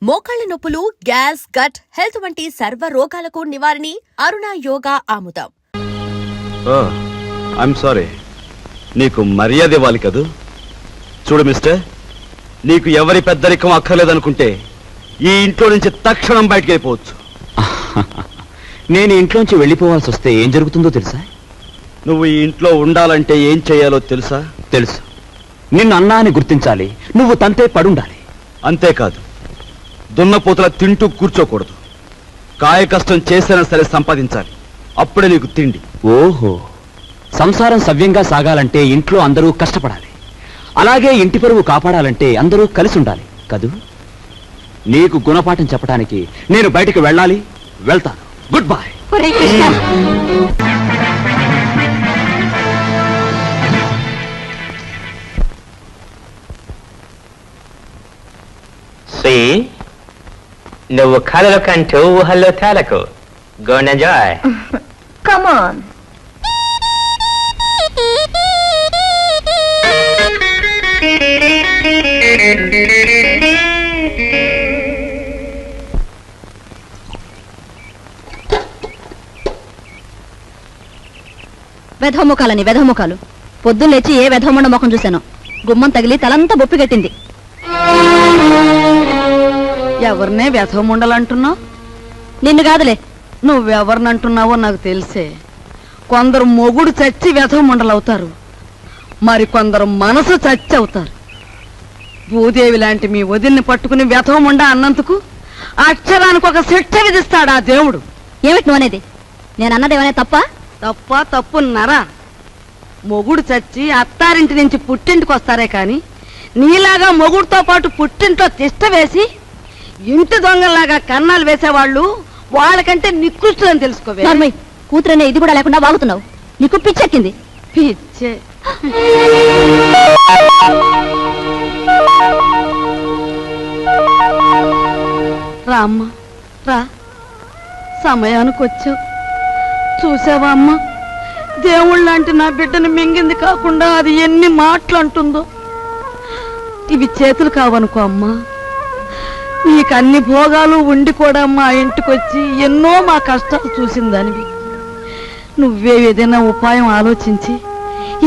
మోకాళ్ల నొప్పులు, gas, gut health వంటి సర్వ రోగాలకు నివారణి అరుణ యోగా ఆముదం. ఐఎమ్ సారీ, నీకు మర్యాద ఇవ్వాలి కదూ. చూడు మిస్టర్, నీకు ఎవరి పెద్దరికం అక్కర్లేదనుకుంటే ఈ ఇంట్లో నుంచి తక్షణం బయటకు వెళ్ళిపోవచ్చు. నేను ఇంట్లోంచి వెళ్ళిపోవాల్సి వస్తే ఏం జరుగుతుందో తెలుసా? నువ్వు ఈ ఇంట్లో ఉండాలంటే ఏం చేయాలో తెలుసా? తెలుసు. నిన్ను అన్నా అని గుర్తించాలి, నువ్వు తంతే పడుండాలి. అంతేకాదు, దున్నపోతుల తింటూ కూర్చోకూడదు. కాయ కష్టం చేసినా సరే సంపాదించాలి, అప్పుడే నీకు తిండి. ఓహో, సంసారం సవ్యంగా సాగాలంటే ఇంట్లో అందరూ కష్టపడాలి, అలాగే ఇంటి పరువు కాపాడాలంటే అందరూ కలిసి ఉండాలి కదూ. నీకు గుణపాఠం చెప్పడానికి నేను బయటికి వెళ్ళాలి, వెళ్తాను. Good bye. నువ్వు కలలు కంటూ ఊహల్లో తేలకు. Go and enjoy. Come on. వెధముఖాలని వెధముఖాలు. పొద్దున్న లేచి ఏ వెధముండ ముఖం చూశాను. గుమ్మం తగిలి తలంతా బొప్పి కట్టింది. ఎవరినే వ్యధముండలంటున్నావు? నిన్ను కాదులే. నువ్వెవరినంటున్నావో నాకు తెలిసే. కొందరు మొగుడు చచ్చి వ్యధముండలవుతారు, మరి కొందరు మనసు చచ్చి అవుతారు. భూదేవి లాంటి మీ వదిన్ని పట్టుకుని వ్యధముండ అన్నందుకు అక్షరానికి ఒక శిక్ష విధిస్తాడు ఆ దేవుడు. ఏమిటి నువ్వు అనేది? నేను అన్నదేమనే తప్ప? తప్ప తప్పున్నారా? మొగుడు చచ్చి అత్తారింటి నుంచి పుట్టింటికి వస్తారే కాని నీలాగా మొగుడుతో పాటు పుట్టింట్లో తిష్ట వేసి ఇంటి దొంగల్లాగా కన్నాలు వేసేవాళ్ళు వాళ్ళకంటే నికృష్టులని తెలుసుకోవే. కూతురనే ఇది కూడా లేకుండా వాగుతున్నావు. నీకు పిచ్చెక్కింది. పిచ్చే. రామ్మ రా, సమయానికి వచ్చావు. చూసావా అమ్మ, దేవుళ్ళంటే నా బిడ్డను మింగింది కాకుండా అది ఎన్ని మాటలు అంటుందో. ఇవి చేతులు కావనుకో అమ్మా, నీకు అన్ని భోగాలు ఉండి కూడా మా ఇంటికొచ్చి ఎన్నో మా కష్టాలు చూసిందానివి. నువ్వే ఏదైనా ఉపాయం ఆలోచించి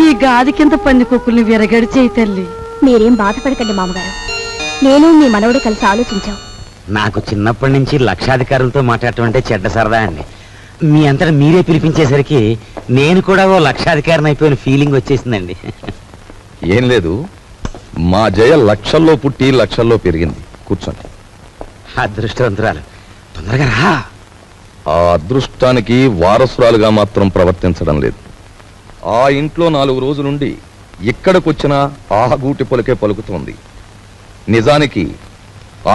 ఈ గాది కింద పందికొక్కుల్ని విరగడి చేయి తల్లి. మీరేం బాధపడకండి మామగారు, నేను మీ మనవడు కలిసి ఆలోచించాం. నాకు చిన్నప్పటి నుంచి లక్షాధికారులతో మాట్లాడటం అంటే చెడ్డ సరదా అండి. మీ అంతటా మీరే పిలిపించేసరికి నేను కూడా ఓ లక్షాధికారిని అయిపోయిన ఫీలింగ్ వచ్చేసిందండి. ఏం లేదు, మా జయ లక్షల్లో పుట్టి లక్షల్లో పెరిగింది. కూర్చోండి. అదృష్టవంతురాలు, తొందరగా రా. ఆ అదృష్టానికి వారసురాలుగా మాత్రం ప్రవర్తించడం లేదు. ఆ ఇంట్లో 4 రోజులుండి ఇక్కడికొచ్చినా ఆ గూటి పొలకే పలుకుతోంది. నిజానికి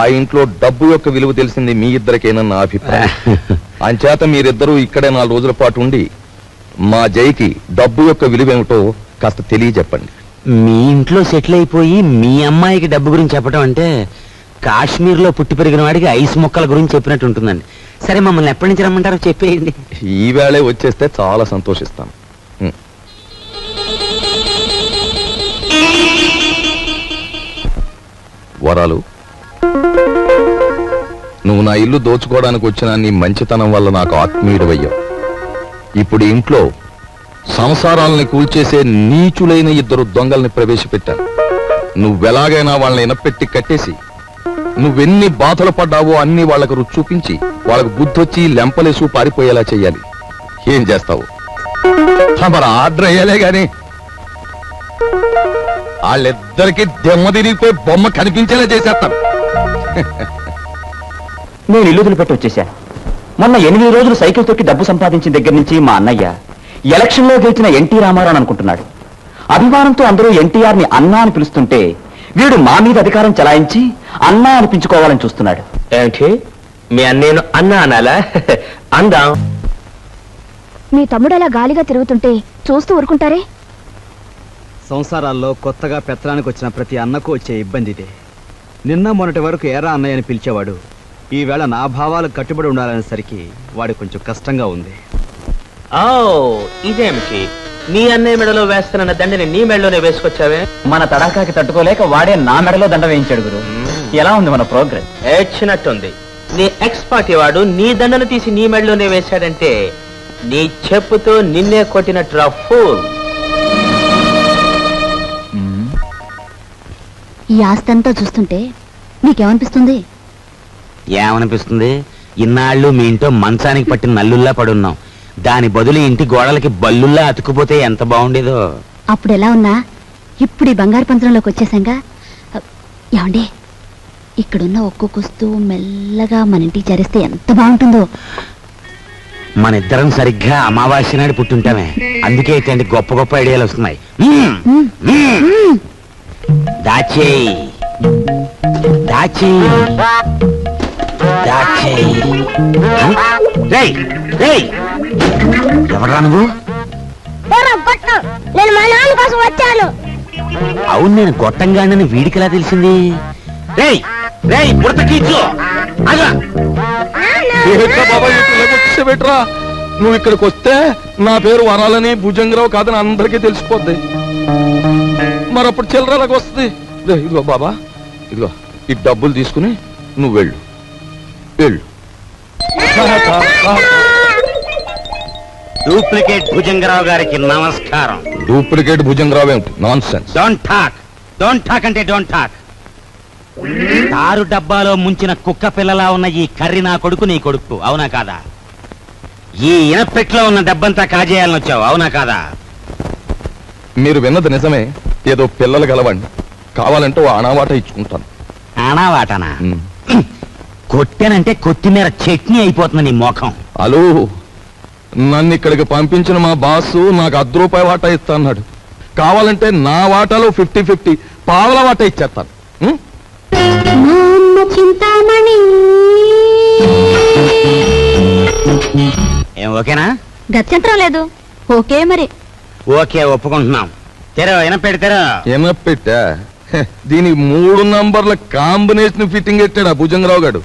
ఆ ఇంట్లో డబ్బు యొక్క విలువ తెలిసింది మీ ఇద్దరికేనన్న అభిప్రాయం. అంచేత మీరిద్దరూ ఇక్కడే 4 రోజుల పాటు ఉండి మా జైకి డబ్బు యొక్క విలువేమిటో కాస్త తెలియజెప్పండి. మీ ఇంట్లో సెటిల్ అయిపోయి మీ అమ్మాయికి డబ్బు గురించి చెప్పడం అంటే కాశ్మీర్లో పుట్టి పెరిగిన వాడికి ఐస్ మొక్కల గురించి చెప్పినట్టు ఉంటుందండి. సరే, మమ్మల్ని ఎప్పటి నుంచి రమ్మంటారో చెప్పేయండి. ఈవేళే వచ్చేస్తే చాలా సంతోషిస్తాను. వరాలు, నువ్వు నా ఇల్లు దోచుకోవడానికి వచ్చిన నీ మంచితనం వల్ల నాకు ఆత్మీయుడవయ్యావు. ఇప్పుడు ఇంట్లో సంసారాలని కూల్చేసే నీచులైన 2 దొంగల్ని ప్రవేశపెట్టాను. నువ్వెలాగైనా వాళ్ళని ఇనపెట్టి కట్టేసి నువ్వెన్ని బాధలు పడ్డావో అన్ని వాళ్లకు రుచి చూపించి వాళ్ళకు బుద్ధొచ్చి లెంపలేసు పారిపోయేలా చెయ్యాలి. ఏం చేస్తావు? మరి ఆర్డర్ అయ్యాలే గాని వాళ్ళిద్దరికి దెమ్మ తిరిగిపోయి బొమ్మ కనిపించేలా చేసేస్తాను. నేను ఇల్లు వదిలిపెట్టి వచ్చేశాను. మొన్న 8 రోజులు సైకిల్ తొక్కి డబ్బు సంపాదించిన దగ్గర నుంచి మా అన్నయ్య ఎలక్షన్లో గెలిచిన ఎన్టీ రామారావు అనుకుంటున్నాడు. అభిమానంతో అందరూ ఎన్టీఆర్ని అన్నా అని పిలుస్తుంటే వీడు మా మీద అధికారం చలాయించి అన్నా అనిపించుకోవాలని చూస్తున్నాడు. ఏంటి, మీ అన్నేను అన్నా అనాలా? అందాం. మీ తమ్ముడు అలా గాలిగా తిరుగుతుంటే చూస్తూ ఊరుకుంటారే? సంసారాల్లో కొత్తగా పెత్తనానికి వచ్చిన ప్రతి అన్నకు వచ్చే ఇబ్బంది ఇదే. నిన్న మొన్నటి వరకు ఏరా అన్నయ్య అని పిలిచేవాడు, ఈవేళ నా భావాలకు కట్టుబడి ఉండాలనేసరికి వాడి కొంచెం కష్టంగా ఉంది. ఓ, ఇదేమిటి, నీ అన్నయ్య మెడలో వేస్తున్న దండని నీ మెడలోనే వేసుకొచ్చావే? మన తడాకాకి తట్టుకోలేక వాడే నా మెడలో దండ వేయించాడు గురు. ఎలా ఉంది మన ప్రోగ్రెస్? ఏడ్చినట్టుంది. నీ ఎక్స్పర్ట్ వాడు నీ దండను తీసి నీ మెడలోనే వేశాడంటే నీ చెప్పుతో నిన్నే కొట్టినట్టు ఫూల్. ఈ ఆస్తి అంతా చూస్తుంటే నీకేమనిపిస్తుంది? ఏమనిపిస్తుంది? ఇన్నాళ్ళు మీ ఇంట్లో మంచానికి పట్టిన నల్లుల్లా పడున్నాం. దాని బదులు ఇంటి గోడలకి బల్లుల్లా అతుకుపోతే ఎంత బాగుండేదో. అప్పుడు ఎలా ఉన్నా ఇప్పుడు ఈ బంగారు పంజరంలోకి వచ్చేసాంగా. ఏమండి, ఇక్కడున్న ఒక్కొక్క వస్తువు మెల్లగా మన ఇంటికి చేరిస్తే ఎంత బాగుంటుందో. మన ఇద్దరం సరిగ్గా అమావాస్య నాడు పుట్టుంటామే. అందుకే ఇట్లాంటి గొప్ప గొప్ప ఐడియాలు వస్తున్నాయి. దాచేయి దాచేయి దాచేయి. రేయ్ రేయ్, ఎవడ్రా నువ్వు? నేను మా నాన్న కోసం వచ్చాను. అవును, నేను గొట్టంగానని వీడికి ఎలా తెలిసింది? రేయ్ రేయ్, పుడతకీచు అగా. వచ్చేబెట్రా, నువ్వు ఇక్కడికి వస్తే నా పేరు వరాలని భుజంగరావు కాదని అందరికీ తెలిసిపోద్ది. మరప్పుడు చిల్లరలాగా వస్తుంది. ఇదిగో బాబా, ఇదిగో ఈ డబ్బులు తీసుకుని నువ్వు వెళ్ళు వెళ్ళు. డూప్లికేట్ భుజంగరావు గారికి నమస్కారం. డూప్లికేట్ భుజంగరావు ఏమిటి? Non sense. డోంట్ టాక్ అంటే డోంట్ టాక్. తారు డబ్బాలో ముంచిన కుక్క పిల్లలా ఉన్న ఈ కర్రి నా కొడుకు, నీ కొడుకు, అవునా కాదా? ఈ ఇనపెట్లో ఉన్న డబ్బంతా కాజేయాలని వచ్చావు, అవునా కాదా? మీరు విన్నది నిజమే. ఏదో పిల్లలు గలవండి, కావాలంటే ఓ అనావాట ఇచ్చుకుంటాను. ఆనావాటనా? కొట్టానంటే కొత్తిమీర చట్నీ అయిపోతుంది నీ మోఖం. హలో, నన్ను ఇక్కడికి పంపించిన మా బాసు నాకు ₹10 వాటా ఇస్తా అన్నాడు. కావాలంటే నా వాటాలో 50-50 పావల వాటా ఇచ్చేస్తాను. చింతామణి ఏం ఓకేనా? గత్యంతరం లేదు. ఓకే మరి. ఓకే, ఒప్పుకుంటున్నాం. తెరో ఇనపెడి తెరో. పెట్టా దీనికి 3 నంబర్ల కాంబినేషన్ ఫిట్టింగ్ పెట్టాడు ఆ భుజంగరావు గారు.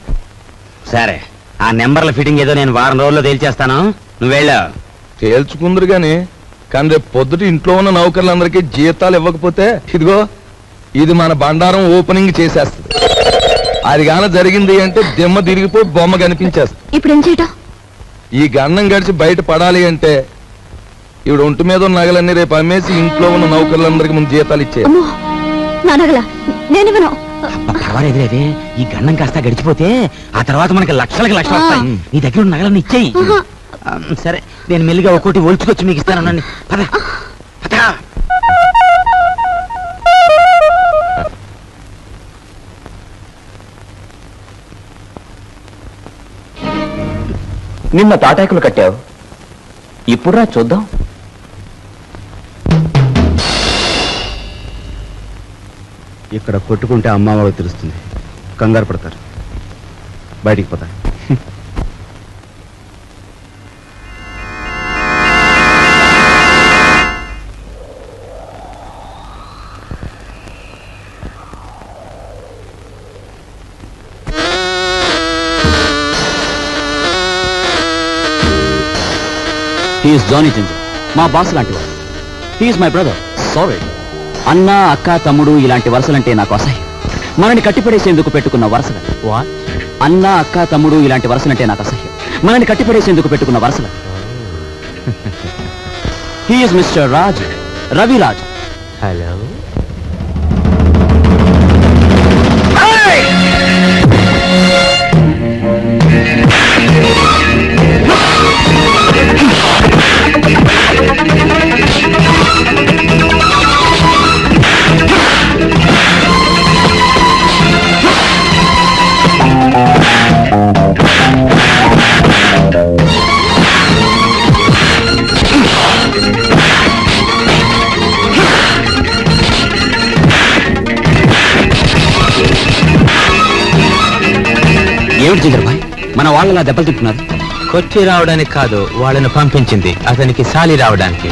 సరే, ఆ నెంబర్ల ఫిట్టింగ్ ఏదో నేను వారం రోజుల్లో తేల్చేస్తాను, నువ్వు వెళ్ళు. తేల్చుకుందరు గాని కానీ రేపు పొద్దుట ఇంట్లో ఉన్న నౌకర్లందరికీ జీతాలు ఇవ్వకపోతే ఇదిగో ఇది మన బండారం ఓపెనింగ్ చేసేస్తుంది. అది గాన జరిగింది అంటే దిమ్మ తిరిగిపోయి బొమ్మ కనిపించేస్తుంది. ఇప్పుడు ఏం చేయటం? ఈ గన్నం గడిచి బయట పడాలి అంటే ఇవిడ ఒంటి మీద ఉన్న నగలన్నీ రేపు అమ్మేసి ఇంట్లో ఉన్న నౌకర్లందరికీ ముందు జీతాలు ఇచ్చే. నా నగల నేను పర్వాలేదులేదే, ఈ గన్నం కాస్త గడిచిపోతే ఆ తర్వాత మనకి లక్షలకి లక్షలు వస్తాయి. నీ దగ్గర ఉన్న నగలన్నీ ఇచ్చేయి. సరే, నేను మెల్లిగా ఒక్కోటి ఒలుచుకొచ్చి మీకు ఇస్తాను. పద పద. నిన్న తాటాకులు కట్టావు, ఇప్పుడు రా చూద్దాం. ఇక్కడ కొట్టుకుంటే అమ్మ వాళ్ళకి తెలుస్తుంది, కంగారు పడతారు, బయటికి పోతారు. హీఈస్ జానీ జింజర్, మా బాస్ లాంటి వాడు. He's my brother. సారీ. అన్న, అక్క, తమ్ముడు ఇలాంటి వరుసలంటే నాకు అసహ్యం. మనని కట్టిపడేసేందుకు పెట్టుకున్న వరుసలు. అన్న, అక్క, తమ్ముడు ఇలాంటి వరుసలంటే నాకు అసహ్యం. మనని కట్టిపడేసేందుకు పెట్టుకున్న వరుసలు. He's mister Raj, Raviraj. Hello. ఏమిటి జింజర్ భాయ్, మన వాళ్ళలా దెబ్బలు తింటున్నారు? కొట్టి రావడానికి కాదు, వాళ్ళని పంపించింది అతనికి సాలి రావడానికి.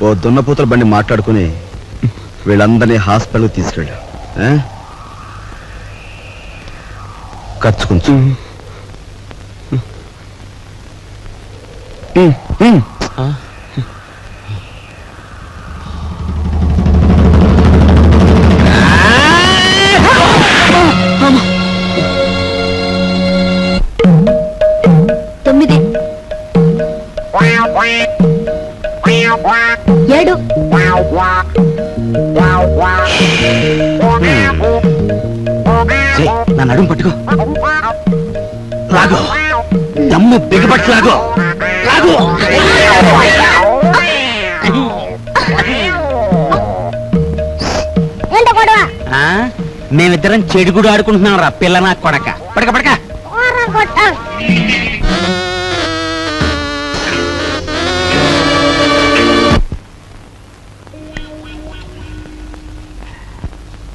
ఓ దున్నపోతుల బండి మాట్లాడుకుని వీళ్ళందరినీ హాస్పిటల్కి తీసుకెళ్ళా. ఖర్చు కొంచెం. తొమ్మిది 7 నా నడుము పట్టుకో, లాగో, దమ్ము బిగపట్టు, లాగో లాగో. మేమిద్దరం చెడుగుడు ఆడుకుంటున్నాం రా పిల్ల నా కొడక. పడక పడక.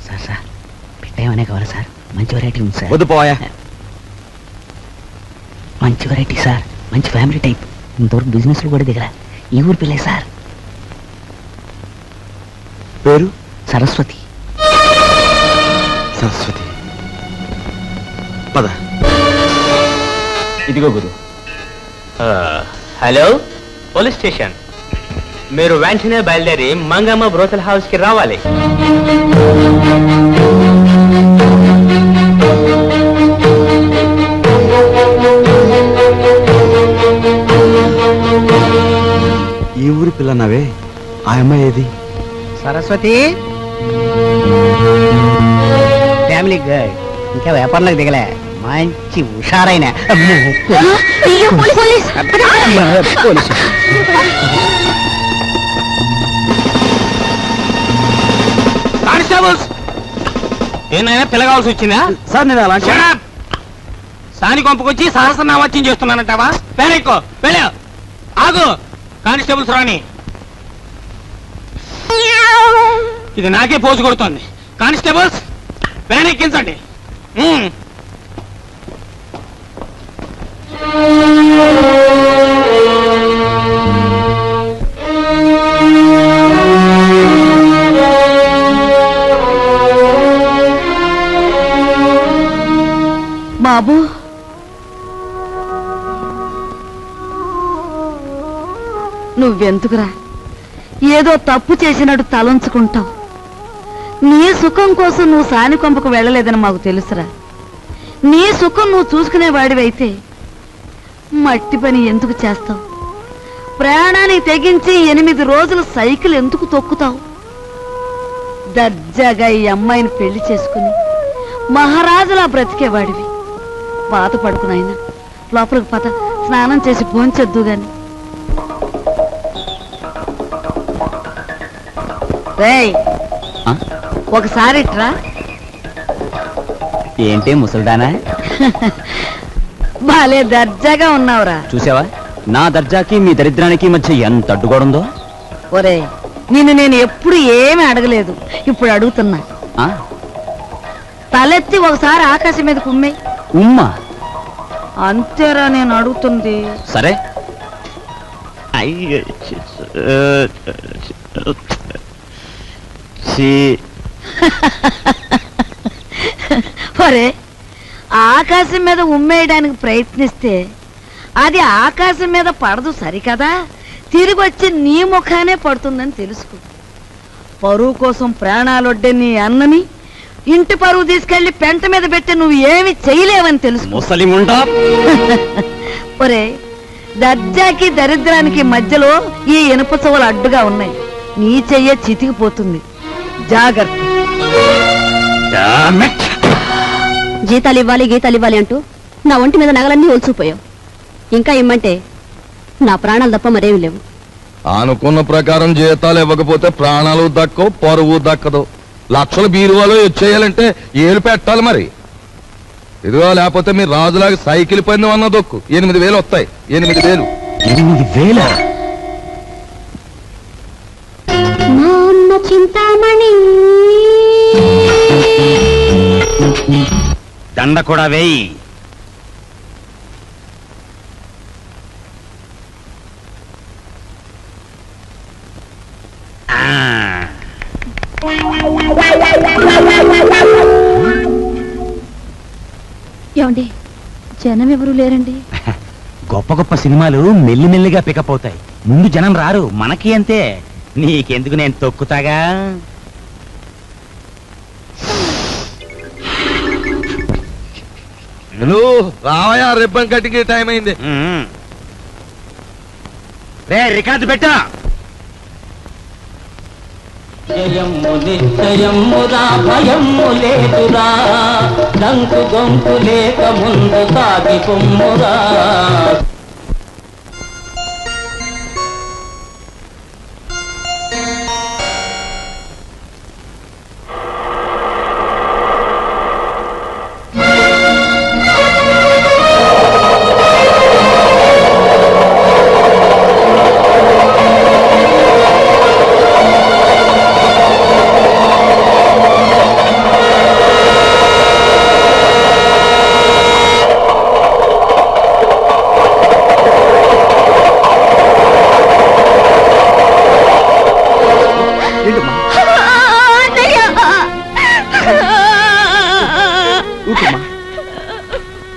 సార్ సార్ పెట్టేమనే కావాలి సార్? మంచి వెరైటీ ఉంది సార్. వద్దు పోయా. మంచి వెరైటీ సార్, మంచి ఫ్యామిలీ టైప్. ఇంతవరకు బిజినెస్ కూడా దిగరా. ఈ ఊరు పిల్లే సార్. పేరు సరస్వతి. సరస్వతి. పద. ఇదిగో గురు. Hello, police station. మీరు వెంటనే బయలుదేరి మంగమ్మ బ్రోతల్ హౌస్ కి రావాలి. ఈ ఊరి పిల్లన్నావే, ఆ అమ్మాయి ఏది? Saraswati family girl. ఇంకా వ్యాపారంలోకి దిగలే. మంచి హుషారైన కానిస్టేబుల్స్. ఏమైనా పిల్ల కావాల్సి వచ్చిందా సార్? నేను అలా సాని కొంపకొచ్చి సహస్రనామాచ్యం చేస్తున్నానంటావా? పేరెక్కో వెళ్ళా. ఆగు. కానిస్టేబుల్స్ రాని. ఇది నాకే పోజు కొడుతోంది. కానిస్టేబుల్స్ వ్యాన్ ఎక్కించండి. బాబు, నువ్వెందుకురా ఏదో తప్పు చేసినట్టు తలంచుకుంటావు? నీ సుఖం కోసం నువ్వు సాని కొంపకు వెళ్ళలేదని మాకు తెలుసురా. నీ సుఖం నువ్వు చూసుకునేవాడివైతే మట్టి పని ఎందుకు చేస్తావు? ప్రయాణాన్ని తెగించి 8 రోజులు సైకిల్ ఎందుకు తొక్కుతావు? దర్జాగా ఈ అమ్మాయిని పెళ్లి చేసుకుని మహారాజులా బ్రతికేవాడివి. బాధపడుకున్నాయినా లోపలికి పద, స్నానం చేసి భోంచొద్దు గాని. రేయ్, ఒకసారి ఇట్రా. ఏంటి ముసల్దానా? బాలే దర్జాగా ఉన్నావురా. చూసావా నా దర్జాకి మీ దరిద్రానికి మధ్య ఎంత అడ్డుగోడుందో? ఒరే, నిన్ను నేను ఎప్పుడు ఏమీ అడగలేదు, ఇప్పుడు అడుగుతున్నా. తలెత్తి ఒకసారి ఆకాశం మీద కుమ్మే. ఉమ్మా? అంతేరా నేను అడుగుతుంది. సరే. ఒరే, ఆకాశం మీద ఉమ్మేయడానికి ప్రయత్నిస్తే అది ఆకాశం మీద పడదు సరికదా, తిరిగి వచ్చి నీ ముఖానే పడుతుందని తెలుసుకో. పరువు కోసం ప్రాణాలొడ్డే నీ అన్నని ఇంటి పరువు తీసుకెళ్లి పెంట మీద పెట్టి నువ్వు ఏమి చేయలేవని తెలుసు. ముసలిముండా. ఒరే, దర్జాకి దరిద్రానికి మధ్యలో ఈ ఇనుప చెవులు అడ్డుగా ఉన్నాయి. నీ చెయ్యే చితికిపోతుంది, జాగ్రత్త. జీతాలు ఇవ్వాలి గీతాలు ఇవ్వాలి అంటూ నా ఒంటి మీద నగలన్నీ ఒలిచిపోయావు. ఇంకా ఇమ్మంటే నా ప్రాణాలు తప్ప మరేమి లేవు. అనుకున్న ప్రకారం జీతాలు ఇవ్వకపోతే ప్రాణాలు దక్కవు, పరువు దక్కదు. లక్షల బీరువాలో వచ్చేయాలంటే ఏలు పెట్టాలి మరి. ఇదిగో, లేకపోతే మీరు రాజులాగా సైకిల్ పందెం అన్న దొక్కు. 8,000 వస్తాయి. 8,000. 8,000? చింతామణి దండ కూడా వేయి. ఏమండి, జనం ఎవరు లేరండి. గొప్ప గొప్ప సినిమాలు మెల్లిమెల్లిగా పికప్ అవుతాయి. ముందు జనం రారు, మనకి అంతే. నీకెందుకు, నేను తొక్కుతాగా. రావయా, రిబ్బన్ కట్టింగ్ టైం అయింది. రే రికార్డు పెట్టా. జయము నిశ్చయమురా, భయము లేదురా, దంకు గొంతు లేక ముందు సాగి పొమ్మురా.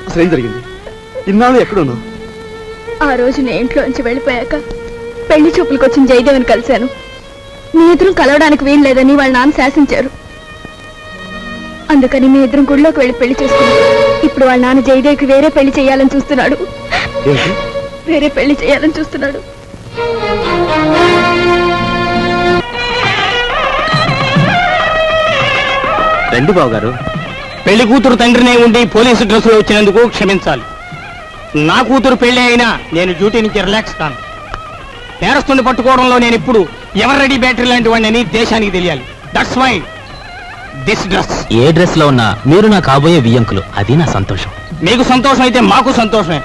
అసలు ఏం జరిగింది? ఇన్నాళ్ళు ఎక్కడున్నావు? ఆ రోజు నేను ఇంట్లోంచి వెళ్ళిపోయాక పెళ్లి చూపులకు వచ్చిన జయదేవిని కలిశాను. మీ ఇద్దరం కలవడానికి వీలు లేదని వాళ్ళ నాన్న శాసించారు. అందుకని మీ ఇద్దరం గుడిలోకి వెళ్ళి పెళ్లి చేసుకున్నాం. ఇప్పుడు వాళ్ళ నాన్న జయదేవికి వేరే పెళ్లి చేయాలని చూస్తున్నాడు. వేరే పెళ్లి చేయాలని చూస్తున్నాడు. రండి బాబు గారు. పెళ్లి కూతురు తండ్రినే ఉండి పోలీసు డ్రెస్సులో వచ్చినందుకు క్షమించాలి. నా కూతురు పెళ్లి అయినా నేను డ్యూటీ నుంచి రిలాక్స్ కాను. నేరస్తుని పట్టుకోవడంలో నేను ఇప్పుడు ఎవర్ రెడీ బ్యాటరీ లాంటి వాడిని దేశానికి తెలియాలి. That's why this dress. ఏ డ్రెస్ లో ఉన్నా మీరు నా కాబోయే వియ్యంకులు, అది నా సంతోషం. మీకు సంతోషం అయితే మాకు సంతోషమే.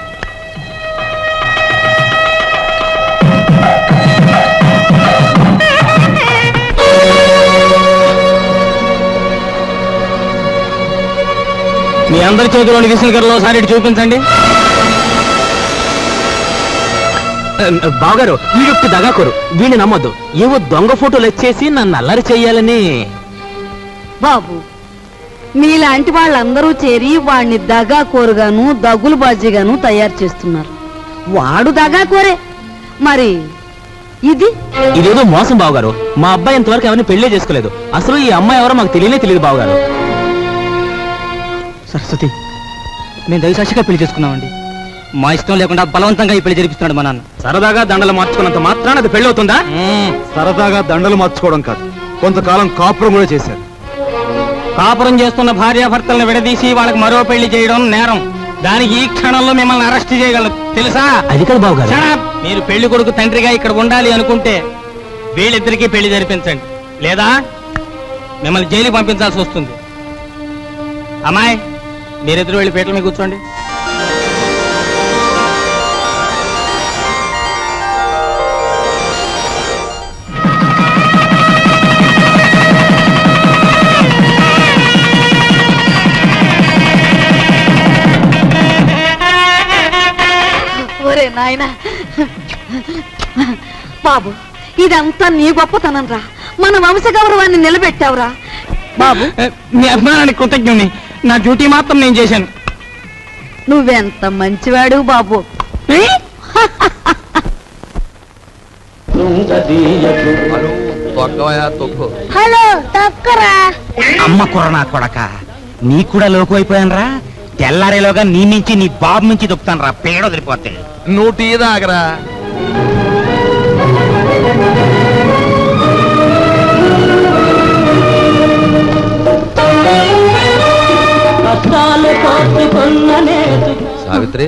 మీ అందరి చేతిలోని విసిల్ గర్రలో ఒకసారి ఇటు చూపించండి. బావగారు, ఈ వ్యక్తి దగాకోరు, వీడిని నమ్మొద్దు. ఏవో దొంగ ఫోటోలు వచ్చేసి నన్ను అల్లరి చెయ్యాలని. బాబు, మీలాంటి వాళ్ళందరూ చేరి వాడిని దగాకోరుగాను దగులు బాజీగాను తయారు చేస్తున్నారు. వాడు దగాకోరే, మరి ఇదేదో మోసం బావగారు. మా అబ్బాయి ఇంతవరకు ఎవరిని పెళ్లే చేసుకోలేదు. అసలు ఈ అమ్మాయి ఎవరో మాకు తెలియనే తెలియదు బావగారు. సరస్వతి, మేము దయసాక్షిగా పెళ్లి చేసుకున్నామండి. మా ఇష్టం లేకుండా బలవంతంగా ఈ పెళ్లి జరిపిస్తున్నాడు మా నాన్న. సరదాగా దండలు మార్చుకున్నంత మాత్రాన అది పెళ్లి అవుతుందా? సరదాగా దండలు మార్చుకోవడం కాదు, కొంతకాలం కాపురం కూడా చేశారు. కాపురం చేస్తున్న భార్యాభర్తలను విడదీసి వాళ్ళకి మరో పెళ్లి చేయడం నేరం. దానికి ఈ క్షణంలో మిమ్మల్ని అరెస్ట్ చేయగలరు, తెలుసా? అది కదా బావగారు. మీరు పెళ్లి కొడుకు తండ్రిగా ఇక్కడ ఉండాలి అనుకుంటే వీళ్ళిద్దరికీ పెళ్లి జరిపించండి, లేదా మిమ్మల్ని జైలుకి పంపించాల్సి వస్తుంది. అమ్మాయి, మీరిద్దరు వెళ్ళి పీటల మీద కూర్చోండి. ఒరే నాయనా, బాబు, ఇదంతా నీ గొప్పతనం రా. మన వంశ గౌరవాన్ని నిలబెట్టావురా బాబు. మీ అభిమానానికి కృతజ్ఞుని. నా డ్యూటీ మాత్రం నేను చేశాను. నువ్వెంత మంచివాడు బాబు. హలో, తక్కురా. అమ్మ కుర్రనా కొడక, నీ కూడా లోకు అయిపోయాను రా. తెల్లారేలోగా నీ నుంచి నీ బాబు నుంచి దొక్కుతాను రా, పేడ వదిలిపోతే. నువ్వు టీ దాగరా. సావిత్రి,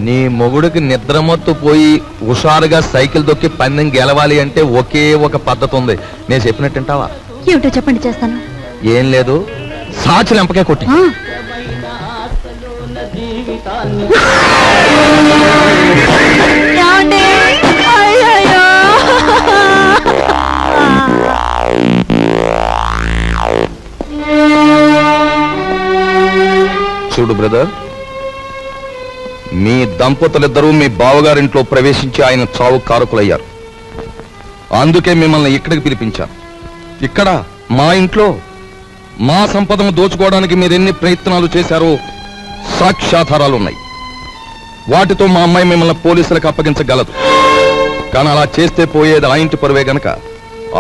నీ మొగుడికి నిద్రమత్తు పోయి హుషారుగా సైకిల్ దొక్కి పందెం గెలవాలి అంటే ఒకే ఒక పద్ధతి ఉంది. నేను చెప్పినట్టుంటావా? ఏమిటో చెప్పండి, చేస్తాను. ఏం లేదు, సాచి లెంపకే కొట్టి. చూడు బ్రదర్, మీ దంపతులిద్దరూ మీ బావగారింట్లో ప్రవేశించి ఆయన చావు కారకులయ్యారు. అందుకే మిమ్మల్ని ఇక్కడికి పిలిపించాను. ఇక్కడ మా ఇంట్లో మా సంపదను దోచుకోవడానికి మీరెన్ని ప్రయత్నాలు చేశారో సాక్ష్యాధారాలున్నాయి. వాటితో మా అమ్మాయి మిమ్మల్ని పోలీసులకు అప్పగించగలదు. కానీ అలా చేస్తే పోయేది ఆ ఇంటి పరువే గనక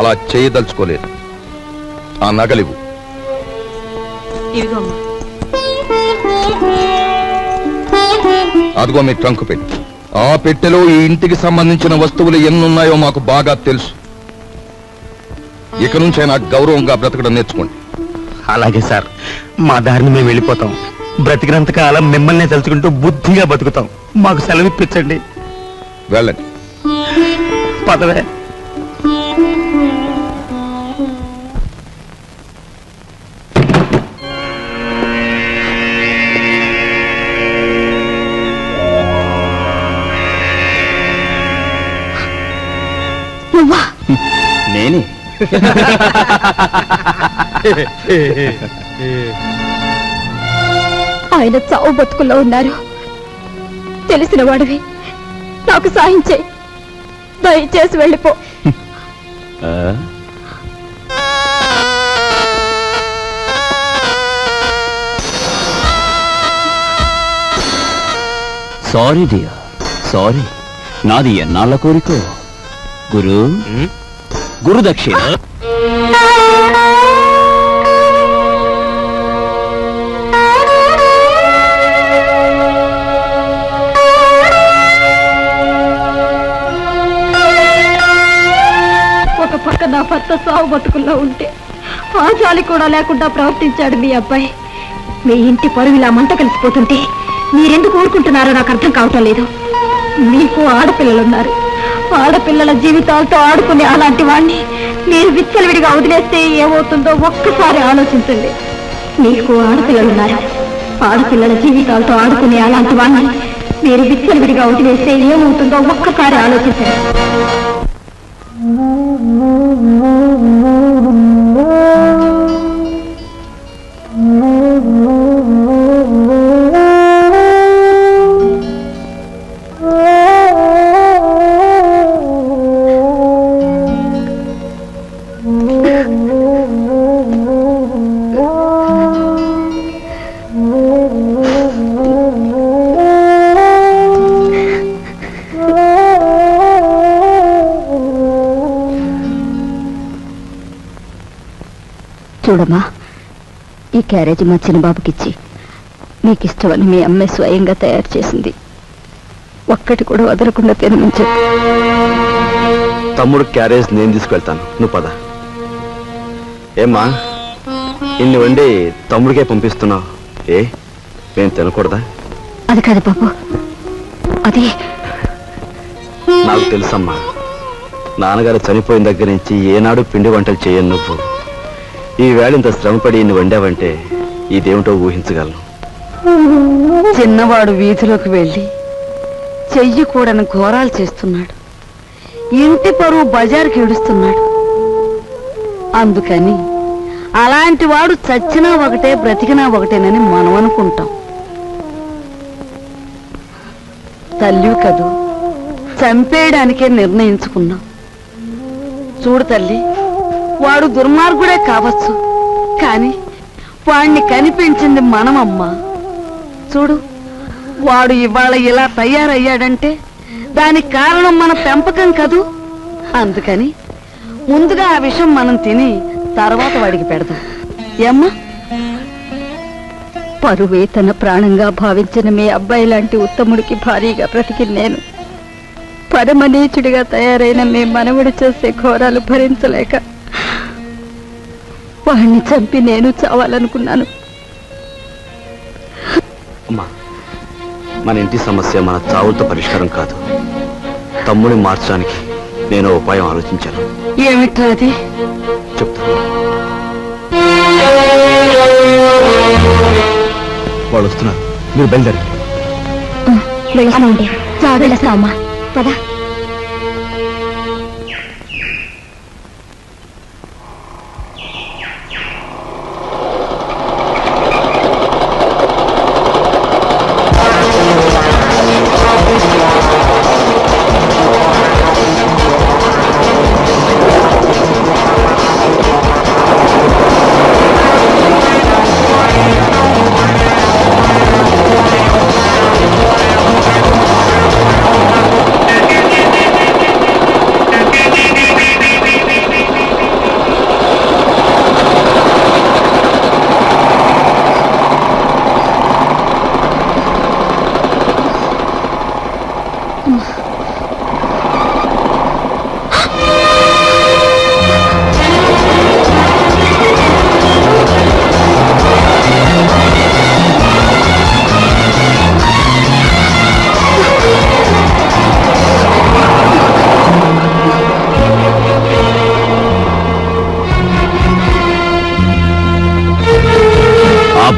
అలా చేయదలుచుకోలేదు. ఆ నగలివు. అదిగో మీ ట్రంకు పెట్టి. ఆ పెట్టెలో ఈ ఇంటికి సంబంధించిన వస్తువులు ఎన్నున్నాయో మాకు బాగా తెలుసు. ఇక నుంచే నాకు గౌరవంగా బ్రతకడం నేర్చుకోండి. అలాగే సార్, మా దారిని మేము వెళ్ళిపోతాం. బ్రతికినంత కాలం మిమ్మల్ని తలుచుకుంటూ బుద్ధిగా బతుకుతాం. మాకు సెలవిప్పించండి. వెళ్ళండి. పదవే. నేనే. ఆయన చావు బతుకుల్లో ఉన్నారు. తెలిసిన వాడివి, నాకు సాయం చేయి. దయచేసి వెళ్ళిపో. Sorry dear, sorry. నాది ఎన్నాళ్ళ కోరికో. గురుదక్షిణ. ఒక పక్క నా భర్త సావు బతుకుల్లో ఉంటే ఆచాలి కూడా లేకుండా ప్రవర్తించాడు మీ అబ్బాయి. మీ ఇంటి పరువు ఇలా మంట కలిసిపోతుంటే మీరెందుకు ఊరుకుంటున్నారో నాకు అర్థం కావటం లేదు. మీకు ఆడపిల్లలున్నారు. ఆడపిల్లల జీవితాలతో ఆడుకునే అలాంటి వాణ్ణి మీరు విచ్చలవిడిగా వదిలేస్తే ఏమవుతుందో ఒక్కసారి ఆలోచించండి. మీకు ఆడపిల్లలున్నారు. ఆడపిల్లల జీవితాలతో ఆడుకునే అలాంటి వాణ్ణి మీరు విచ్చలవిడిగా వదిలేస్తే ఏమవుతుందో ఒక్కసారి ఆలోచించండి. చూడమ్మా, ఈ క్యారేజీ మా చిన్నబాబుకిచ్చి నీకు ఇష్టమని మీ అమ్మాయి స్వయంగా తయారు చేసింది. ఒక్కటి కూడా వదలకుండా తినమని చెప్పు. తమ్ముడు క్యారేజ్ నేను తీసుకెళ్తాను, నువ్వు పద. ఏమ్మా, ఇన్ని వండి తమ్ముడికే పంపిస్తున్నావు? నేను తినకూడదా? అది కాదు బాబు, అది నాకు తెలుసమ్మా. నాన్నగారు చనిపోయిన దగ్గర నుంచి ఏనాడు పిండి వంటలు చేయను నువ్వు. ఈ వేళ ఇంత శ్రమపడి ఇన్ని వండావంటే ఇదేమిటో ఊహించగలను. చిన్నవాడు వీధిలోకి వెళ్ళి చెయ్యకూడని ఘోరాలు చేస్తున్నాడు. ఇంటి పరువు బజారుకి ఈడుస్తున్నాడు. అందుకని అలాంటి వాడు చచ్చినా ఒకటే బ్రతికినా ఒకటేనని మనం అనుకుంటాం. తల్లి కదూ, చంపేయడానికే నిర్ణయించుకున్నాం. చూడు తల్లి, వాడు దుర్మార్గుడే కావచ్చు, కానీ వాణ్ణి కనిపించింది మనమమ్మా. చూడు, వాడు ఇవాళ ఇలా తయారయ్యాడంటే దానికి కారణం మన పెంపకం కదూ. అందుకని ముందుగా ఆ విషయం మనం తిని తర్వాత వాడికి పెడదాం. ఏమ్మా? పరువే తన ప్రాణంగా భావించిన మీ అబ్బాయి లాంటి ఉత్తముడికి భారీగా బ్రతికి నేను పరమనీచుడిగా తయారైన మీ మనవుడు చేసే ఘోరాలు భరించలేక వాడిని చంపి నేను చావాలనుకున్నాను. అమ్మా, మన ఇంటి సమస్య మన చావులతో పరిష్కారం కాదు. తమ్ముడిని మార్చడానికి నేను ఉపాయం ఆలోచించాను. ఏమిట్రా అది? చెప్తాను. వాళ్ళు వస్తున్నారు, మీరు బయలుదేరండి. వెళ్తామండి. వెళ్ళొస్తామమ్మా, పదా.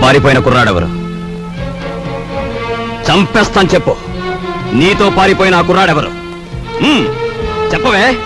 పారిపోయిన కుర్రాడెవరు? చంపేస్తాను చెప్పు. నీతో పారిపోయిన ఆ కుర్రాడెవరు? చెప్పవే.